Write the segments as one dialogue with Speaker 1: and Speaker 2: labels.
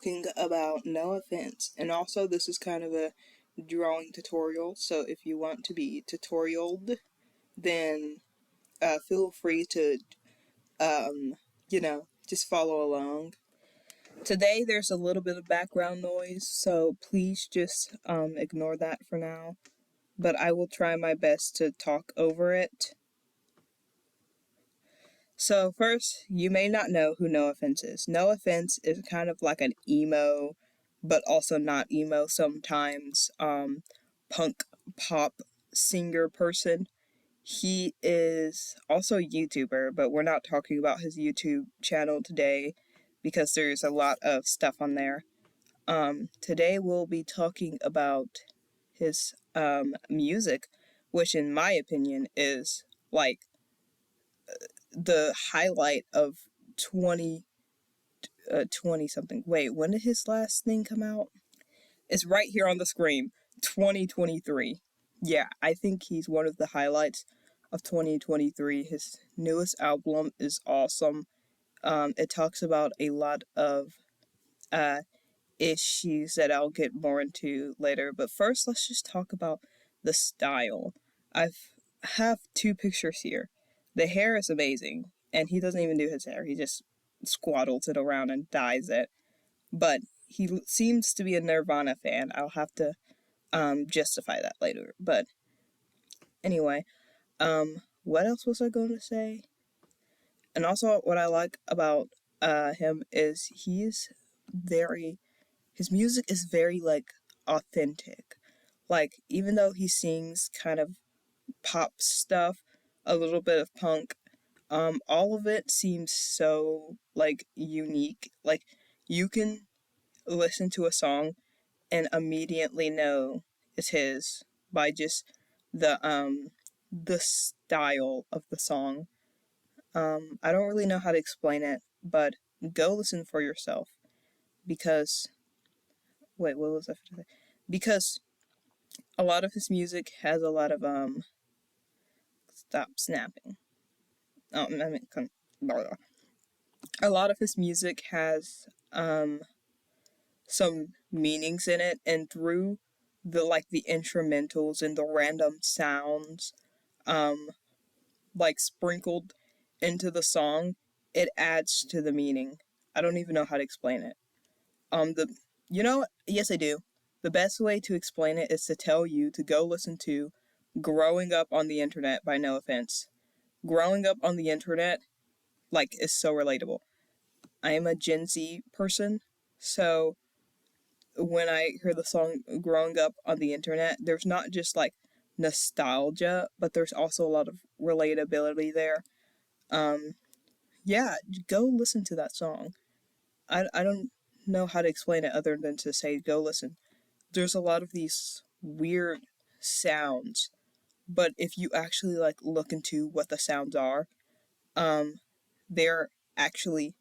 Speaker 1: talking about Noahfinnce, and also this is kind of a drawing tutorial, so if you want to be tutorialed, then feel free to, just follow along. Today there's a little bit of background noise, so please just ignore that for now, but I will try my best to talk over it. So first, you may not know who Noahfinnce is. Noahfinnce is kind of like an emo, but also not emo sometimes, punk pop singer person. He is also a YouTuber, but we're not talking about his YouTube channel today because there's a lot of stuff on there. Today we'll be talking about his music, which in my opinion is like the highlight of 20 something. Wait, when did his last thing come out? It's right here on the screen. 2023. Yeah, I think he's one of the highlights of 2023. His newest album is awesome. It talks about a lot of issues that I'll get more into later. But first, let's just talk about the style. I have two pictures here. The hair is amazing, and he doesn't even do his hair. He just squaddles it around and dyes it. But he seems to be a Nirvana fan. I'll have to justify that later. But anyway, what else was I going to say? And also, what I like about him is his music is very like authentic. Like, even though he sings kind of pop stuff, a little bit of punk, all of it seems so like unique. Like, you can listen to a song and immediately know it's his by just the style of the song. I don't really know how to explain it, but go listen for yourself. Because wait, what was I going to say? Because a lot of his music has a lot of stop snapping. Oh, I mean, a lot of his music has some meanings in it, and through the instrumentals and the random sounds like sprinkled into the song, it adds to the meaning. I don't even know how to explain it. Yes I do. The best way to explain it is to tell you to go listen to Growing Up on the Internet by Noahfinnce. Growing up on the internet, is so relatable. I am a Gen Z person, so when I hear the song Growing Up on the Internet, there's not just nostalgia, but there's also a lot of relatability there. Yeah, go listen to that song. I don't know how to explain it other than to say go listen. There's a lot of these weird sounds, but if you actually look into what the sounds are, they're actually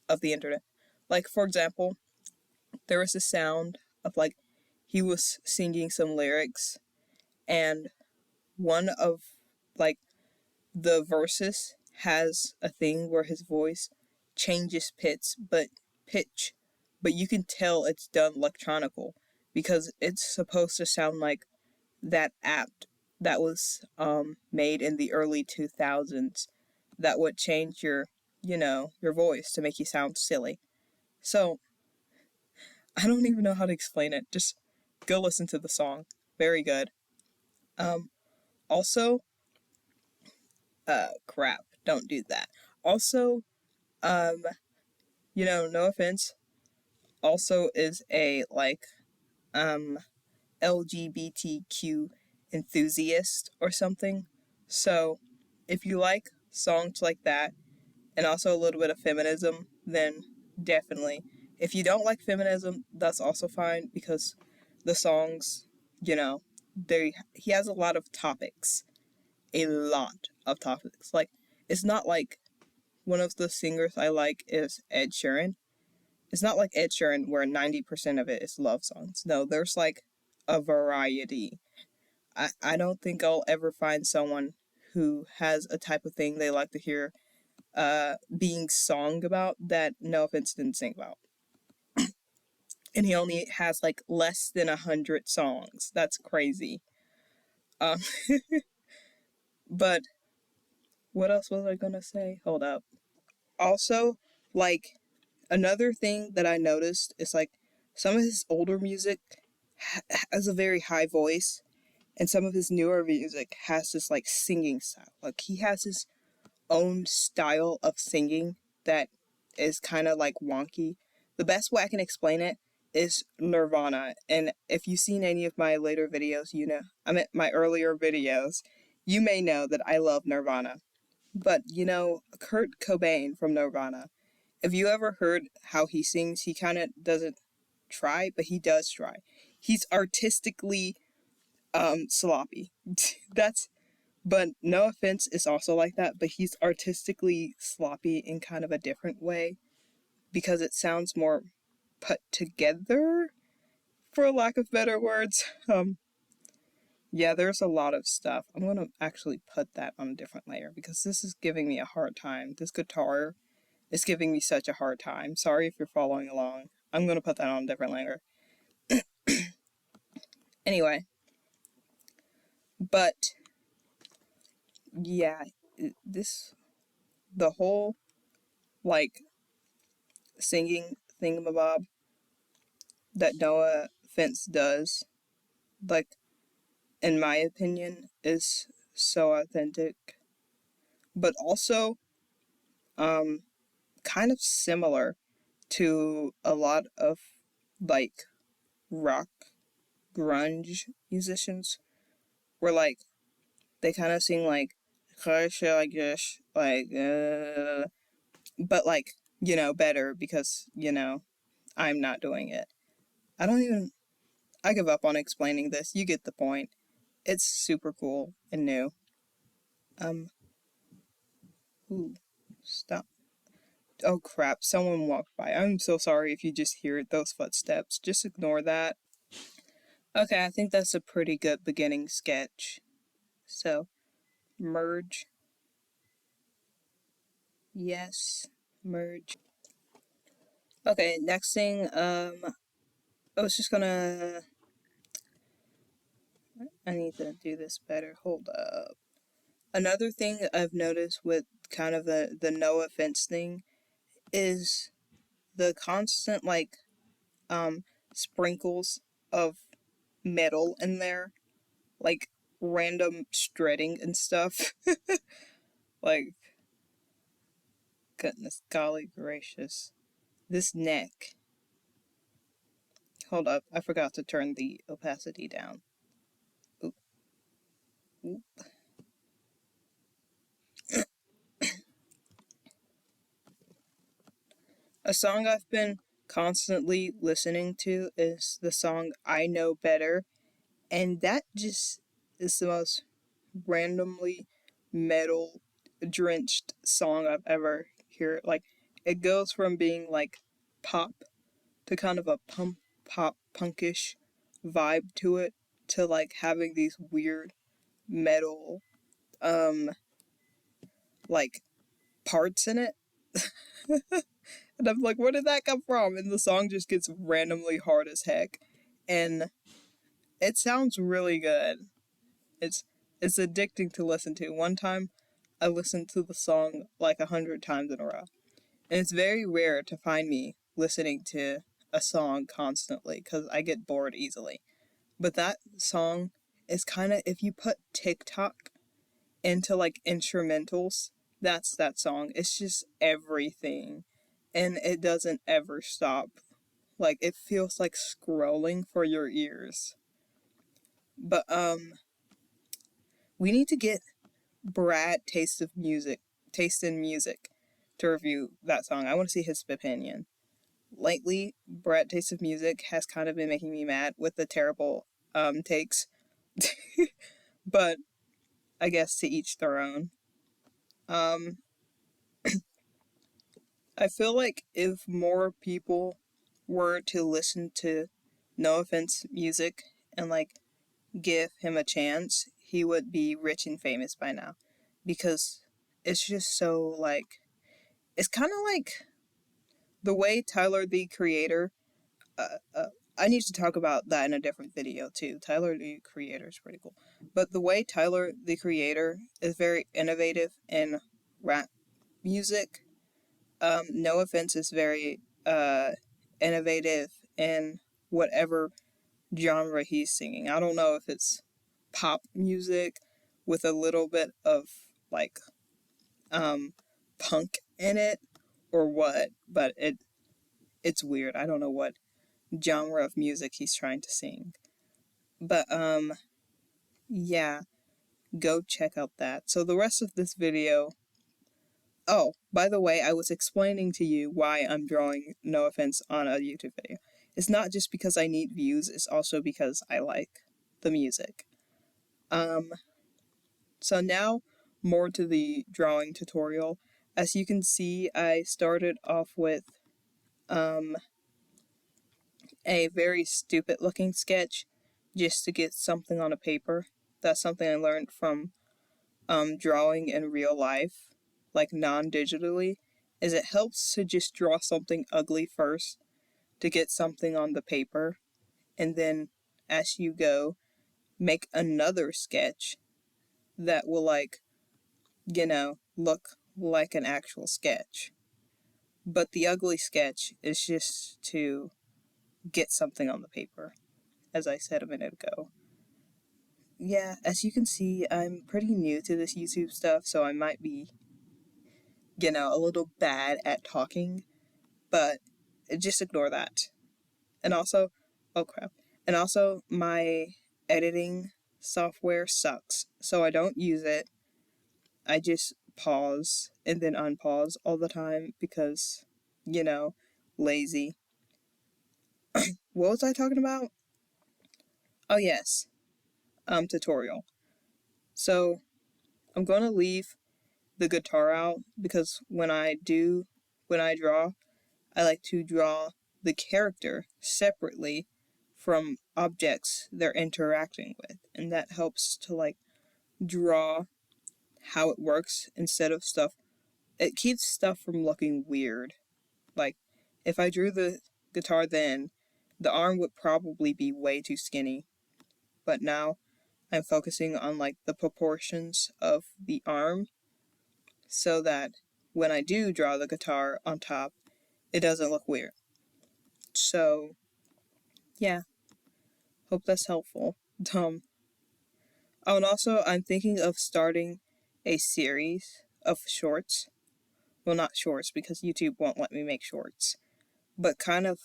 Speaker 1: of the internet. Like, for example, there was a sound of he was singing some lyrics, and one of the verses has a thing where his voice changes pitch, but you can tell it's done electronical because it's supposed to sound like that app that was made in the early 2000s that would change your voice to make you sound silly. So I don't even know how to explain it. Just go listen to the song. Very good. Also, crap, don't do that. Also, Noahfinnce also is a LGBTQ enthusiast or something. So if you like songs like that and also a little bit of feminism, then definitely. If you don't like feminism, that's also fine because the songs, he has a lot of topics. A lot of topics. It's not like one of the singers I like is Ed Sheeran. It's not like Ed Sheeran where 90% of it is love songs. No, there's a variety. I don't think I'll ever find someone who has a type of thing they like to hear being sung about that Noahfinnce didn't sing about. and he only has like less than 100 songs. That's crazy. Um, but what else was I gonna say? Hold up. Also, like, another thing that I noticed is like some of his older music has a very high voice, and some of his newer music has this like singing style. Like he has his own style of singing that is kind of like wonky. The best way I can explain it is Nirvana. And if you've seen any of my later videos, you know, I mean my earlier videos, you may know that I love Nirvana. But you know, Kurt Cobain from Nirvana, if you ever heard how he sings, he kind of doesn't try, but he does try. He's artistically sloppy. That's But Noahfinnce is also like that, but he's artistically sloppy in kind of a different way because it sounds more put together, for lack of better words. Yeah, there's a lot of stuff. I'm gonna actually put that on a different layer because this is giving me a hard time. This guitar is giving me such a hard time. Sorry if you're following along. I'm gonna put that on a different layer. Anyway, but yeah, the whole like singing thingamabob that Noahfinnce does, like, in my opinion, is so authentic, but also um kind of similar to a lot of like rock grunge musicians, where like they kind of sing like I guess like but like, you know, better because, you know, I'm not doing it. I don't even I give up on explaining this. You get the point. It's super cool and new. Um, ooh, stop. Oh crap, someone walked by. I'm so sorry if you just hear those footsteps. Just ignore that. Okay, I think that's a pretty good beginning sketch. So, merge. Yes, merge. Okay, next thing, I was just gonna. I need to do this better. Hold up. Another thing that I've noticed with kind of the Noahfinnce thing is the constant, like, sprinkles of metal in there, like random shredding and stuff. Like, goodness, golly gracious. This neck. Hold up, I forgot to turn the opacity down. Oop, oop. A song I've been constantly listening to is the song I Know Better, and that just is the most randomly metal drenched song I've ever heard. Like, it goes from being like pop to kind of a pop punkish vibe to it, to like having these weird metal like parts in it. And I'm like, where did that come from? And the song just gets randomly hard as heck, and it sounds really good. It's it's addicting to listen to. One time I listened to the song like 100 times in a row. And it's very rare to find me listening to a song constantly because I get bored easily. But that song is kind of, if you put TikTok into like instrumentals, that's that song. It's just everything. And it doesn't ever stop. Like, it feels like scrolling for your ears. But we need to get Brad Taste in Music to review that song. I want to see his opinion. Lately, Brad Taste of Music has kind of been making me mad with the terrible takes. But I guess to each their own. Um, I feel like if more people were to listen to Noahfinnce music and like give him a chance, he would be rich and famous by now. Because it's just so like, it's kind of like the way Tyler the Creator I need to talk about that in a different video too. Tyler the Creator is pretty cool. But the way Tyler the Creator is very innovative in rap music, Noahfinnce is very innovative in whatever genre he's singing. I don't know if it's pop music with a little bit of like um punk in it or what, but it's weird. I don't know what genre of music he's trying to sing. But yeah, go check out that. So the rest of this video. Oh, by the way, I was explaining to you why I'm drawing Noahfinnce on a YouTube video. It's not just because I need views, it's also because I like the music. So now more to the drawing tutorial. As you can see, I started off with a very stupid looking sketch just to get something on a paper. That's something I learned from drawing in real life, like non-digitally, is it helps to just draw something ugly first to get something on the paper, and then as you go, make another sketch that will look like an actual sketch. But the ugly sketch is just to get something on the paper, as I said a minute ago. Yeah, as you can see, I'm pretty new to this YouTube stuff, so I might be, a little bad at talking, but just ignore that. And also, oh crap. And also, my editing software sucks, so I don't use it. I just pause and then unpause all the time because, lazy. What was I talking about? Oh, yes. Tutorial. So, I'm going to leave the guitar out because when I draw, I like to draw the character separately from objects they're interacting with, and that helps to draw how it works instead of stuff. It keeps stuff from looking weird. Like if I drew the guitar then, the arm would probably be way too skinny, but now I'm focusing on the proportions of the arm so that when I do draw the guitar on top, it doesn't look weird. So yeah, hope that's helpful. Oh, and also I'm thinking of starting a series of shorts. Well, not shorts because YouTube won't let me make shorts, but kind of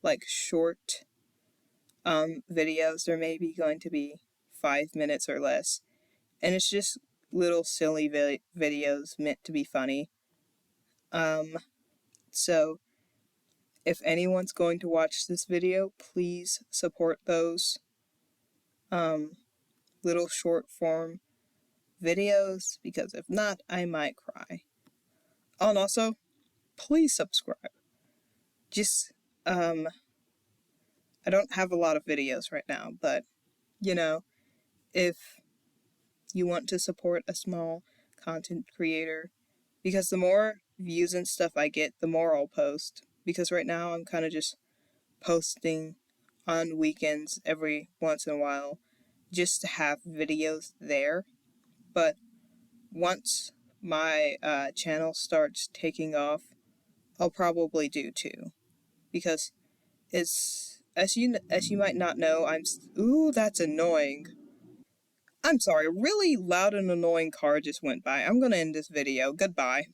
Speaker 1: like short videos. They're maybe going to be 5 minutes or less, and it's just little silly videos meant to be funny. So if anyone's going to watch this video, please support those little short form videos, because if not, I might cry. Oh, and also, please subscribe. Just, I don't have a lot of videos right now, but, if you want to support a small content creator, because the more views and stuff I get, the more I'll post. Because right now I'm kind of just posting on weekends every once in a while just to have videos there. But once my channel starts taking off, I'll probably do too. Because it's, as you might not know, ooh, that's annoying. I'm sorry, a really loud and annoying car just went by. I'm gonna end this video. Goodbye.